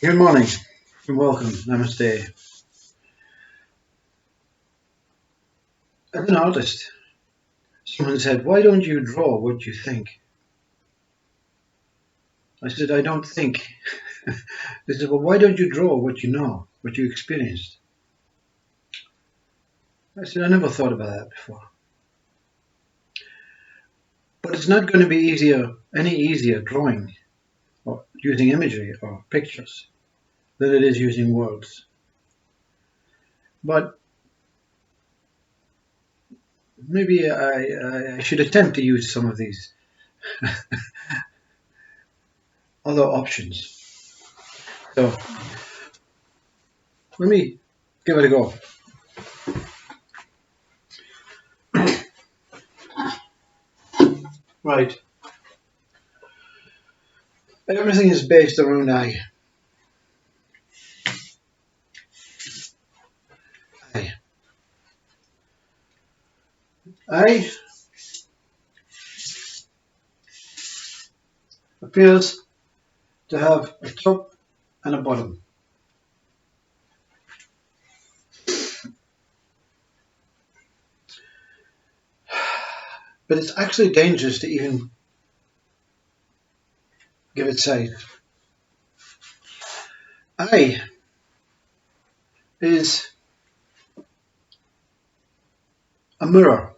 Good morning and welcome. Namaste. As an artist, someone said, "Why don't you draw what you think?" I said, "I don't think." They said, "Well, why don't you draw what you know, what you experienced?" I said, "I never thought about that before." But it's not going to be any easier drawing or using imagery or pictures than it is using words. But maybe I should attempt to use some of these other options. So let me give it a go. Right. Everything is based around I. I. I appears to have a top and a bottom. But it's actually dangerous to even give it sight. I is a mirror.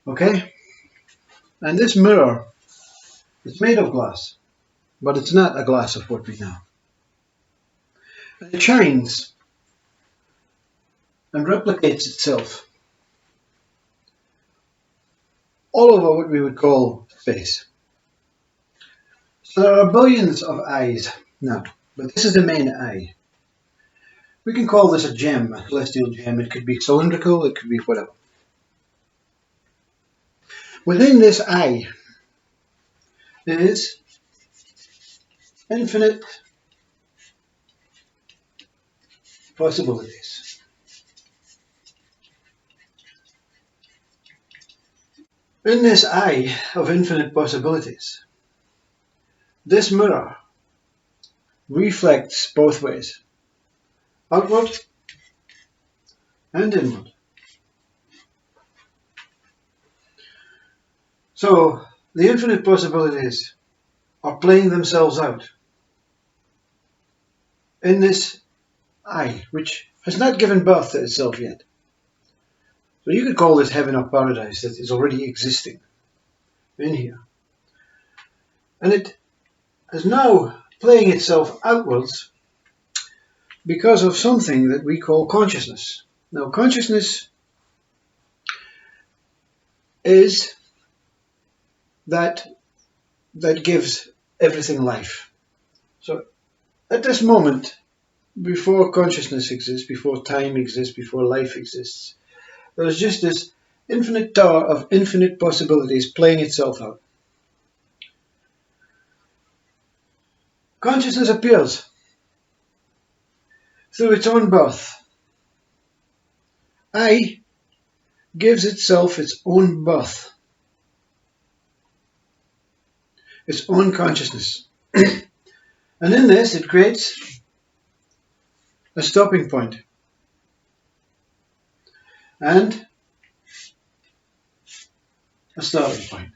Okay? And this mirror is made of glass, but it's not a glass of what we know. And it shines and replicates itself all over what we would call space. So there are billions of eyes now, but this is the main eye. We can call this a gem, a celestial gem. It could be cylindrical, it could be whatever. Within this eye is infinite possibilities. In this eye of infinite possibilities, this mirror reflects both ways, outward and inward. So the infinite possibilities are playing themselves out in this eye, which has not given birth to itself yet. So you could call this heaven or paradise that is already existing in here. And it is now playing itself outwards because of something that we call consciousness. Now, consciousness is that gives everything life. So at this moment, before consciousness exists, before time exists, before life exists, there's just this infinite tower of infinite possibilities playing itself out. Consciousness appears through its own birth. I gives itself its own birth, its own consciousness. And in this, it creates a stopping point and a starting point.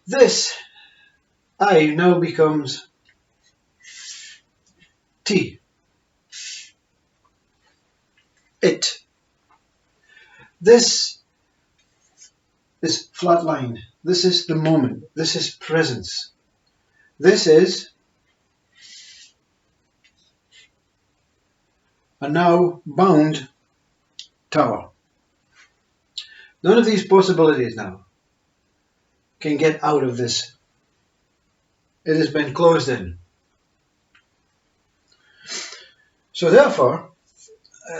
This I now becomes T. It. This is flatline. This is the moment. This is presence. This is a now bound tower. None of these possibilities now can get out of this. It has been closed in. So therefore,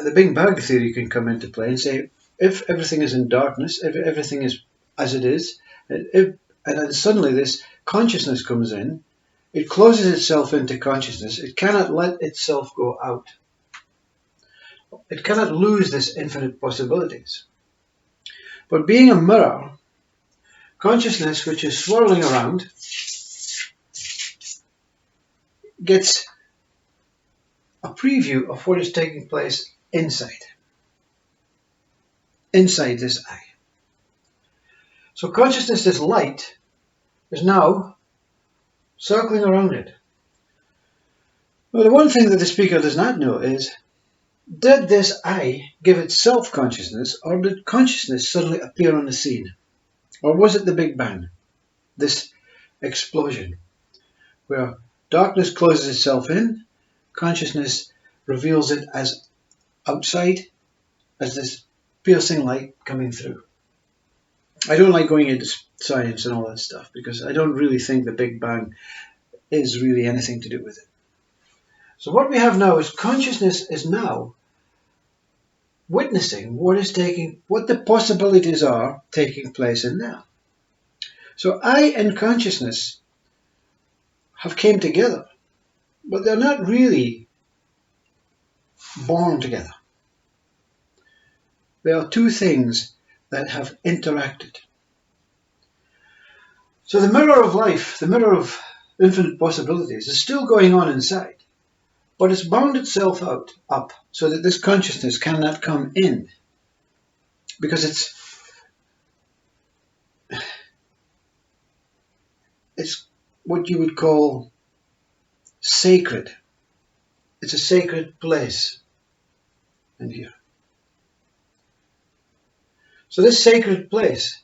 the Big Bang theory can come into play and say, if everything is in darkness, if everything is as it is, and then suddenly this consciousness comes in, it closes itself into consciousness, it cannot let itself go out. It cannot lose this infinite possibilities. But being a mirror, consciousness, which is swirling around, gets a preview of what is taking place inside this eye. So consciousness, this light, is now circling around it. Well, the one thing that the speaker does not know is, did this eye give itself consciousness, or did consciousness suddenly appear on the scene? Or was it the Big Bang, this explosion, where darkness closes itself in, consciousness reveals it as outside, as this piercing light coming through? I don't like going into science and all that stuff, because I don't really think the Big Bang is really anything to do with it. So what we have now is consciousness is now witnessing what the possibilities are taking place in there. So I and consciousness have came together, but they're not really born together. They are two things that have interacted. So the mirror of life, the mirror of infinite possibilities, is still going on inside. But it's bound itself up so that this consciousness cannot come in, because it's what you would call sacred. It's a sacred place in here. So this sacred place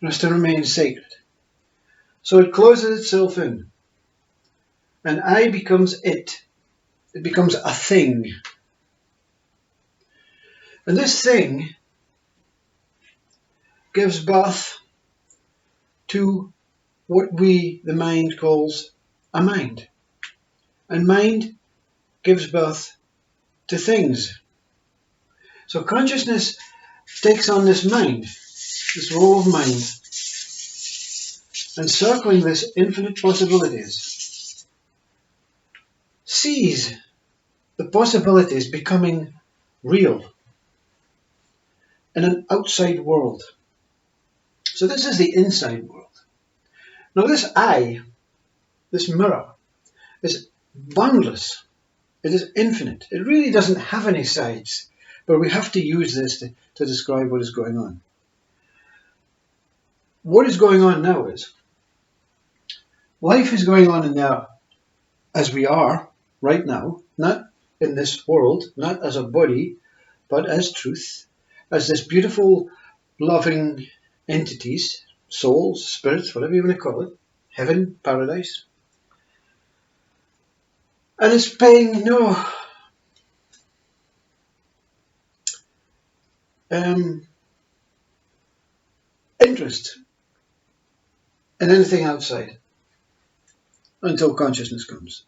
has to remain sacred. So it closes itself in, and I becomes it. It becomes a thing. And this thing gives birth to what we, the mind, calls a mind. And mind gives birth to things. So consciousness takes on this mind, this role of mind, and circling this infinite possibilities, sees the possibilities becoming real in an outside world. So this is the inside world. Now this eye, this mirror, is boundless. It is infinite. It really doesn't have any sides, but we have to use this to describe what is going on. What is going on now is, life is going on in there as we are right now, not in this world, not as a body, but as truth, as this beautiful, loving entities, souls, spirits, whatever you want to call it, heaven, paradise. And it's paying no interest in anything outside until consciousness comes.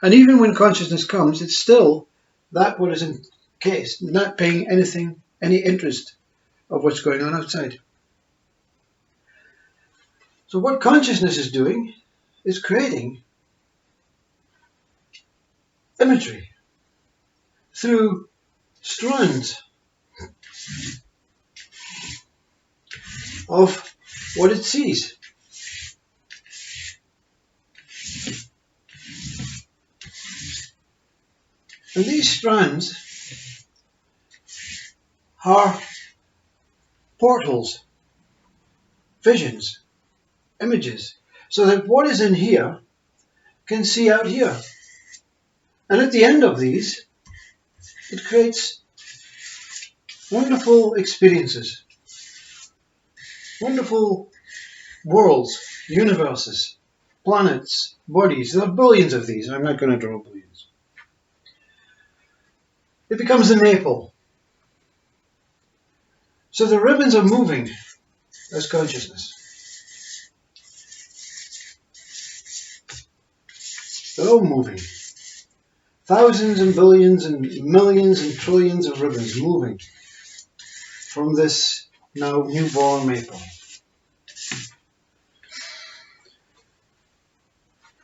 And even when consciousness comes, it's still that what is encased, not paying any interest of what's going on outside. So what consciousness is doing is creating imagery through strands of what it sees. And these strands are portals, visions, images, so that what is in here can see out here. And at the end of these, it creates wonderful experiences, wonderful worlds, universes, planets, bodies. There are billions of these. I'm not going to draw billions. It becomes the maple. So the ribbons are moving as consciousness. They're all moving. Thousands and billions and millions and trillions of ribbons moving from this now newborn maple.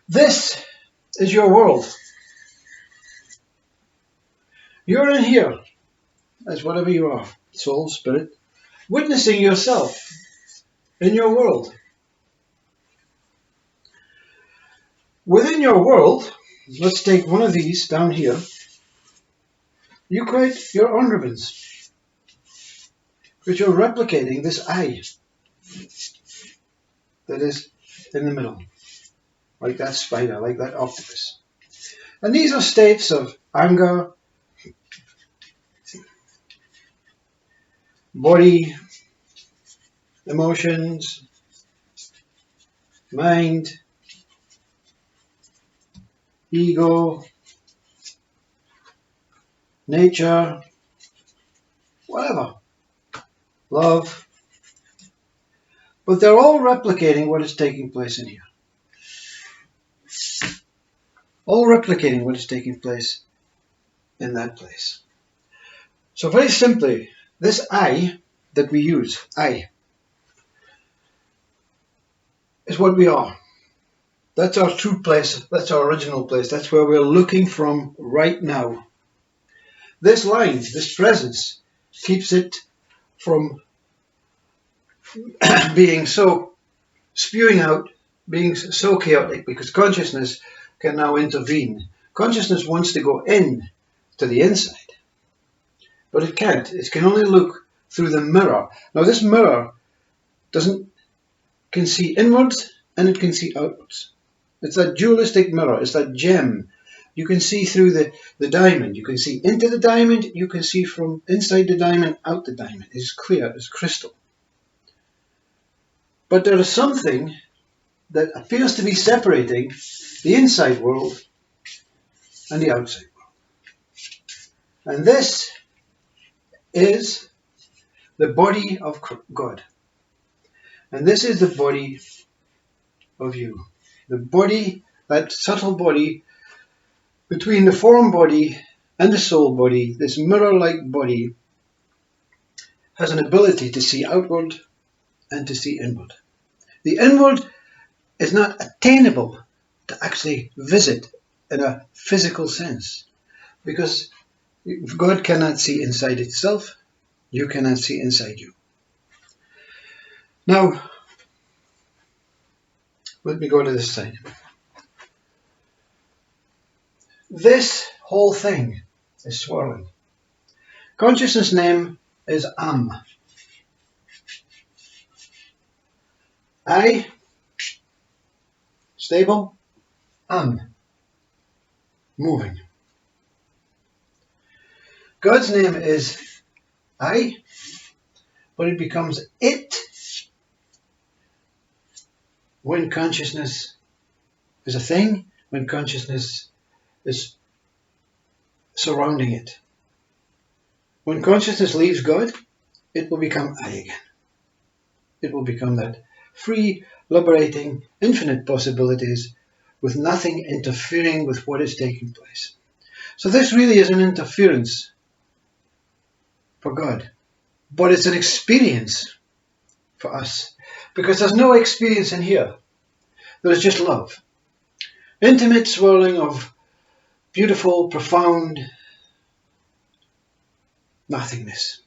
This is your world. You're in here as whatever you are, soul, spirit, witnessing yourself in your world. Within your world, let's take one of these down here. You create your own ribbons, which are replicating this I that is in the middle, like that spider, like that octopus. And these are states of anger, body, emotions, mind, ego, nature, whatever, love. But they're all replicating what is taking place in here. All replicating what is taking place in that place. So very simply, this I that we use, I, is what we are. That's our true place. That's our original place. That's where we're looking from right now. This line, this presence, keeps it from being so spewing out, being so chaotic, because consciousness can now intervene. Consciousness wants to go in to the inside, but it can't. It can only look through the mirror. Now this mirror can see inwards and it can see outwards. It's that dualistic mirror. It's that gem. You can see through the diamond. You can see into the diamond. You can see from inside the diamond out the diamond. It's clear. It's crystal. But there is something that appears to be separating the inside world and the outside world. And this is the body of God. And this is the body of you. The body, that subtle body between the form body and the soul body, this mirror-like body, has an ability to see outward and to see inward. The inward is not attainable to actually visit in a physical sense, because God cannot see inside itself, you cannot see inside you. Now, let me go to this side. This whole thing is swirling. Consciousness name is Am. I, stable, Am, moving. God's name is I, but it becomes it when consciousness is a thing, when consciousness is surrounding it. When consciousness leaves God, it will become I again. It will become that free, liberating, infinite possibilities with nothing interfering with what is taking place. So this really is an interference for God, but it's an experience for us, because there's no experience in here. There's just love. Intimate swirling of beautiful, profound nothingness.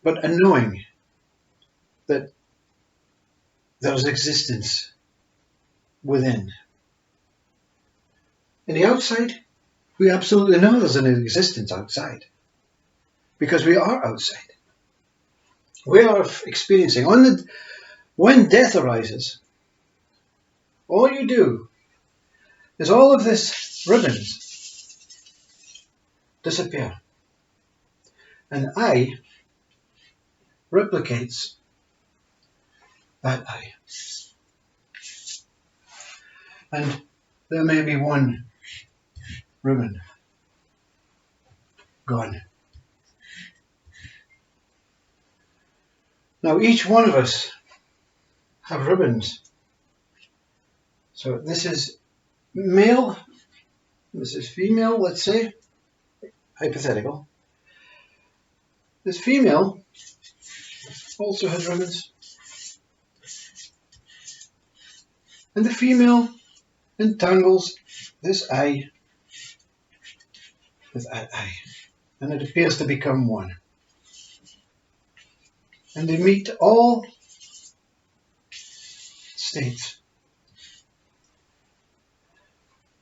But a knowing that there's existence within. In the outside, we absolutely know there's an existence outside, because we are outside. We are experiencing. When death arises, all you do is all of this ribbons disappear. And I replicates that I. And there may be one ribbon gone. Now each one of us have ribbons. So this is male, this is female, let's say, hypothetical. This female also has ribbons. And the female entangles this I with that I. And it appears to become one. And they meet all states.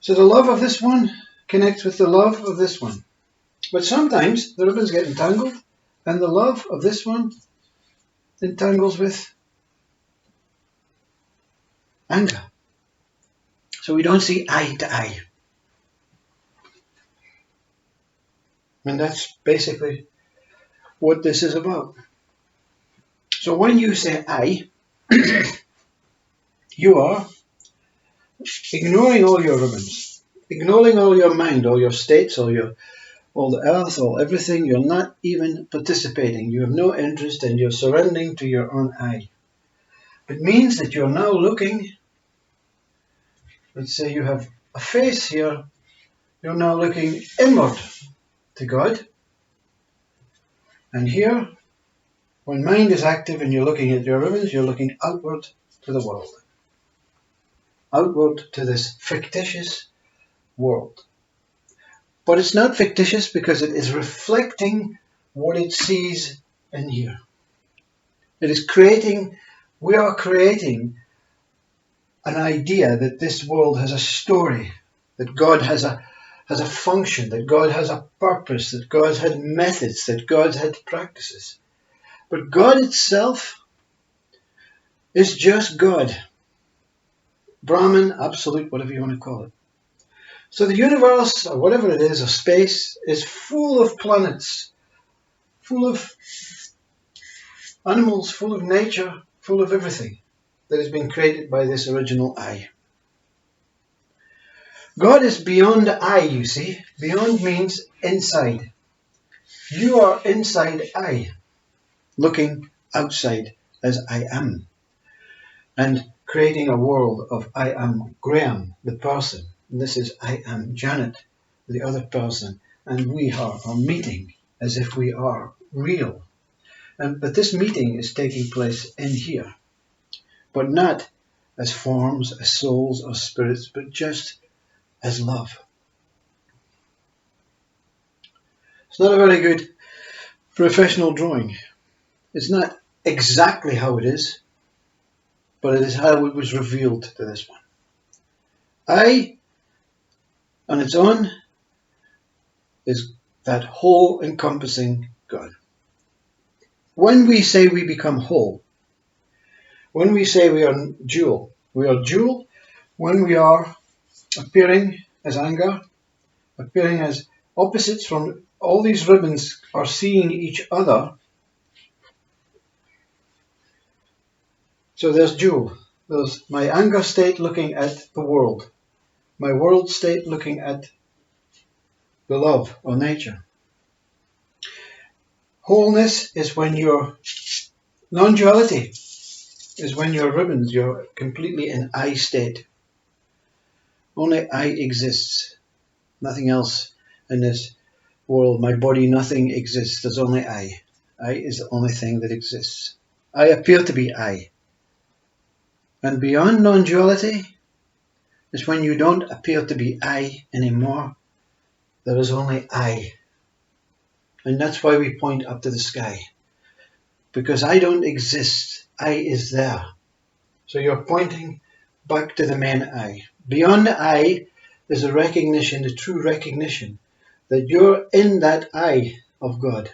So the love of this one connects with the love of this one. But sometimes the ribbons get entangled, and the love of this one entangles with anger. So we don't see eye to eye. And that's basically what this is about. So when you say I, you are ignoring all your ribbons, ignoring all your mind, all your states, all the earth, all everything. You're not even participating. You have no interest, and you're surrendering to your own I. It means that you're now looking. Let's say you have a face here. You're now looking inward to God. And here, when mind is active and you're looking at your ribbons, you're looking outward to the world. Outward to this fictitious world. But it's not fictitious because it is reflecting what it sees in here. It is creating, we are creating an idea that this world has a story, that God has a function, that God has a purpose, that God had methods, that God had practices. But God itself is just God. Brahman, absolute, whatever you want to call it. So the universe, or whatever it is, or space, is full of planets, full of animals, full of nature, full of everything that has been created by this original I. God is beyond I, you see. Beyond means inside. You are inside I, looking outside as I am, and creating a world of I am Graham, the person. And this is I am Janet, the other person. And we are meeting as if we are real. But this meeting is taking place in here, but not as forms, as souls or spirits, but just as love. It's not a very good professional drawing. It's not exactly how it is, but it is how it was revealed to this one. I, on its own, is that whole encompassing God. When we say we become whole, when we say we are dual when we are appearing as anger, appearing as opposites from all these ribbons are seeing each other. So there's dual. There's my anger state looking at the world, my world state looking at the love or nature. Wholeness is when your non-duality is when your ribbons, you're completely in I state. Only I exists. Nothing else in this world, my body, nothing exists. There's only I. I is the only thing that exists. I appear to be I. And beyond non-duality is when you don't appear to be I anymore. There is only I. And that's why we point up to the sky. Because I don't exist. I is there. So you're pointing back to the main I. Beyond the I is the recognition, the true recognition, that you're in that I of God.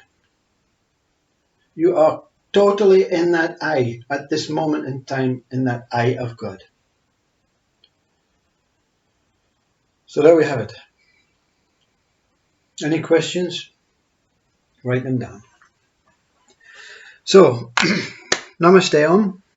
You are totally in that I at this moment in time, in that I of God. So there we have it. Any questions? Write them down. So, Namaste Om.